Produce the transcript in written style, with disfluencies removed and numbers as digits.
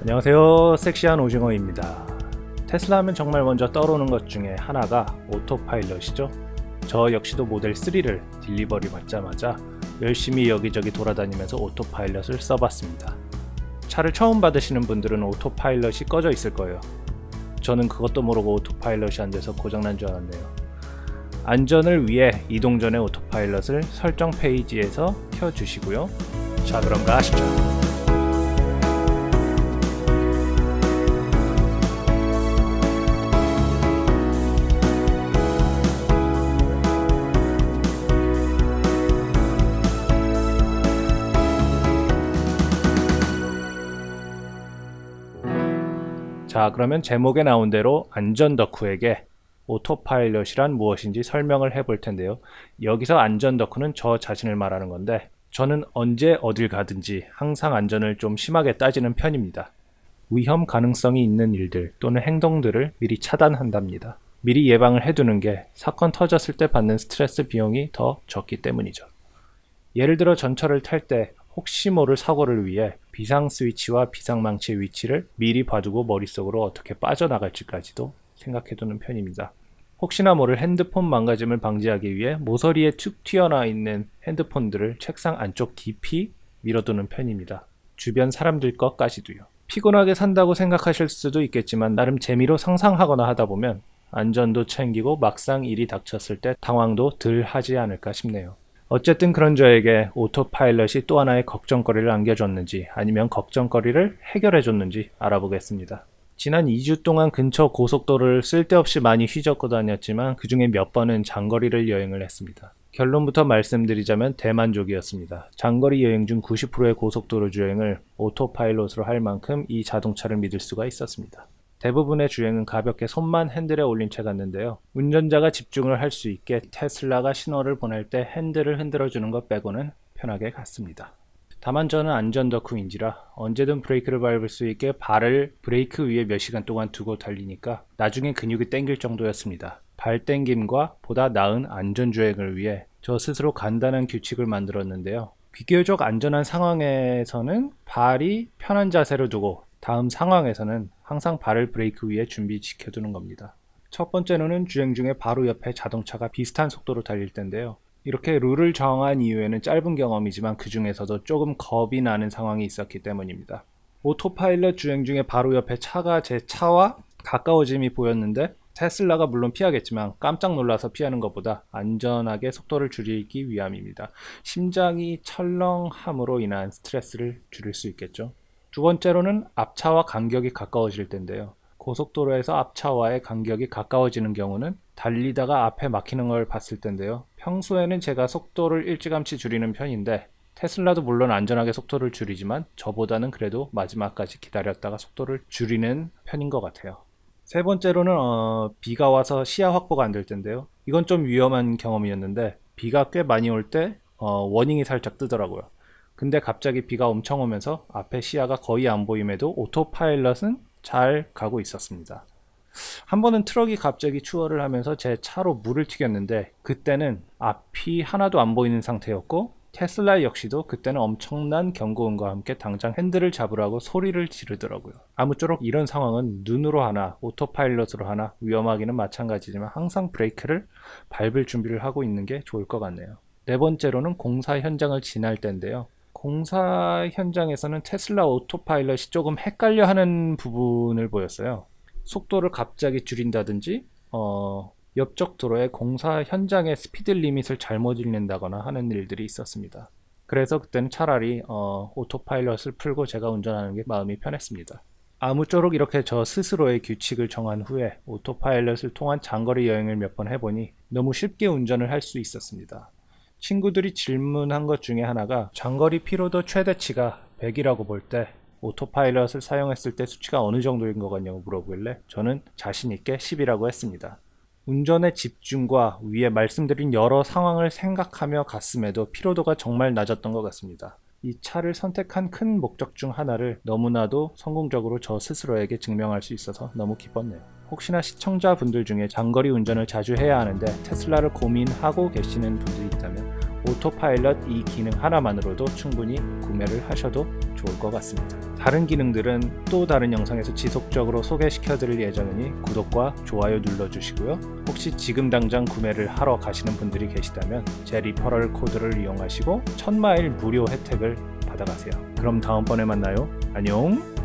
안녕하세요. 섹시한 오징어입니다. 테슬라 하면 정말 먼저 떠오르는 것 중에 하나가 오토파일럿이죠. 저 역시도 모델 3를 딜리버리 받자마자 열심히 여기저기 돌아다니면서 오토파일럿을 써봤습니다. 차를 처음 받으시는 분들은 오토파일럿이 꺼져 있을 거예요. 저는 그것도 모르고 오토파일럿이 안 돼서 고장난 줄 알았네요. 안전을 위해 이동 전에 오토파일럿을 설정 페이지에서 켜주시고요. 자, 그럼 가시죠. 자, 그러면 제목에 나온 대로 안전 덕후에게 오토파일럿이란 무엇인지 설명을 해볼 텐데요. 여기서 안전 덕후는 저 자신을 말하는 건데, 저는 언제 어딜 가든지 항상 안전을 좀 심하게 따지는 편입니다. 위험 가능성이 있는 일들 또는 행동들을 미리 차단한답니다. 미리 예방을 해두는 게 사건 터졌을 때 받는 스트레스 비용이 더 적기 때문이죠. 예를 들어 전철을 탈 때 혹시 모를 사고를 위해 비상 스위치와 비상망치의 위치를 미리 봐두고 머릿속으로 어떻게 빠져나갈지까지도 생각해두는 편입니다. 혹시나 모를 핸드폰 망가짐을 방지하기 위해 모서리에 툭 튀어나와 있는 핸드폰들을 책상 안쪽 깊이 밀어두는 편입니다. 주변 사람들 것까지도요. 피곤하게 산다고 생각하실 수도 있겠지만 나름 재미로 상상하거나 하다 보면 안전도 챙기고 막상 일이 닥쳤을 때 당황도 덜 하지 않을까 싶네요. 어쨌든 그런 저에게 오토파일럿이 또 하나의 걱정거리를 안겨줬는지 아니면 걱정거리를 해결해줬는지 알아보겠습니다. 지난 2주 동안 근처 고속도로를 쓸데없이 많이 휘젓고 다녔지만 그 중에 몇 번은 장거리를 여행을 했습니다. 결론부터 말씀드리자면 대만족이었습니다. 장거리 여행 중 90%의 고속도로 주행을 오토파일럿으로 할 만큼 이 자동차를 믿을 수가 있었습니다. 대부분의 주행은 가볍게 손만 핸들에 올린 채 갔는데요. 운전자가 집중을 할 수 있게 테슬라가 신호를 보낼 때 핸들을 흔들어주는 것 빼고는 편하게 갔습니다. 다만 저는 안전 덕후인지라 언제든 브레이크를 밟을 수 있게 발을 브레이크 위에 몇 시간 동안 두고 달리니까 나중에 근육이 땡길 정도였습니다. 발 땡김과 보다 나은 안전주행을 위해 저 스스로 간단한 규칙을 만들었는데요. 비교적 안전한 상황에서는 발이 편한 자세로 두고 다음 상황에서는 항상 발을 브레이크 위에 준비 지켜두는 겁니다. 첫 번째로는 주행 중에 바로 옆에 자동차가 비슷한 속도로 달릴 텐데요. 이렇게 룰을 정한 이유에는 짧은 경험이지만 그 중에서도 조금 겁이 나는 상황이 있었기 때문입니다. 오토파일럿 주행 중에 바로 옆에 차가 제 차와 가까워짐이 보였는데 테슬라가 물론 피하겠지만 깜짝 놀라서 피하는 것보다 안전하게 속도를 줄이기 위함입니다. 심장이 철렁함으로 인한 스트레스를 줄일 수 있겠죠. 두 번째로는 앞차와 간격이 가까워질 텐데요. 고속도로에서 앞차와의 간격이 가까워지는 경우는 달리다가 앞에 막히는 걸 봤을 텐데요. 평소에는 제가 속도를 일찌감치 줄이는 편인데 테슬라도 물론 안전하게 속도를 줄이지만 저보다는 그래도 마지막까지 기다렸다가 속도를 줄이는 편인 것 같아요. 세 번째로는 비가 와서 시야 확보가 안 될 텐데요. 이건 좀 위험한 경험이었는데 비가 꽤 많이 올 때 워닝이 살짝 뜨더라고요. 근데 갑자기 비가 엄청 오면서 앞에 시야가 거의 안 보임에도 오토파일럿은 잘 가고 있었습니다. 한 번은 트럭이 갑자기 추월을 하면서 제 차로 물을 튀겼는데 그때는 앞이 하나도 안 보이는 상태였고 테슬라 역시도 그때는 엄청난 경고음과 함께 당장 핸들을 잡으라고 소리를 지르더라고요. 아무쪼록 이런 상황은 눈으로 하나 오토파일럿으로 하나 위험하기는 마찬가지지만 항상 브레이크를 밟을 준비를 하고 있는 게 좋을 것 같네요. 네 번째로는 공사 현장을 지날 때인데요. 공사 현장에서는 테슬라 오토파일럿이 조금 헷갈려 하는 부분을 보였어요. 속도를 갑자기 줄인다든지 옆쪽 도로에 공사 현장의 스피드 리밋을 잘못 읽는다거나 하는 일들이 있었습니다. 그래서 그때는 차라리 오토파일럿을 풀고 제가 운전하는 게 마음이 편했습니다. 아무쪼록 이렇게 저 스스로의 규칙을 정한 후에 오토파일럿을 통한 장거리 여행을 몇 번 해보니 너무 쉽게 운전을 할 수 있었습니다. 친구들이 질문한 것 중에 하나가 장거리 피로도 최대치가 100이라고 볼 때 오토파일럿을 사용했을 때 수치가 어느 정도인 것 같냐고 물어보길래 저는 자신 있게 10이라고 했습니다. 운전의 집중과 위에 말씀드린 여러 상황을 생각하며 갔음에도 피로도가 정말 낮았던 것 같습니다. 이 차를 선택한 큰 목적 중 하나를 너무나도 성공적으로 저 스스로에게 증명할 수 있어서 너무 기뻤네요. 혹시나 시청자분들 중에 장거리 운전을 자주 해야 하는데 테슬라를 고민하고 계시는 분들이 있다면 오토파일럿 이 기능 하나만으로도 충분히 구매를 하셔도 좋을 것 같습니다. 다른 기능들은 또 다른 영상에서 지속적으로 소개시켜 드릴 예정이니 구독과 좋아요 눌러주시고요. 혹시 지금 당장 구매를 하러 가시는 분들이 계시다면 제 리퍼럴 코드를 이용하시고 1000마일 무료 혜택을 받아가세요. 그럼 다음번에 만나요. 안녕.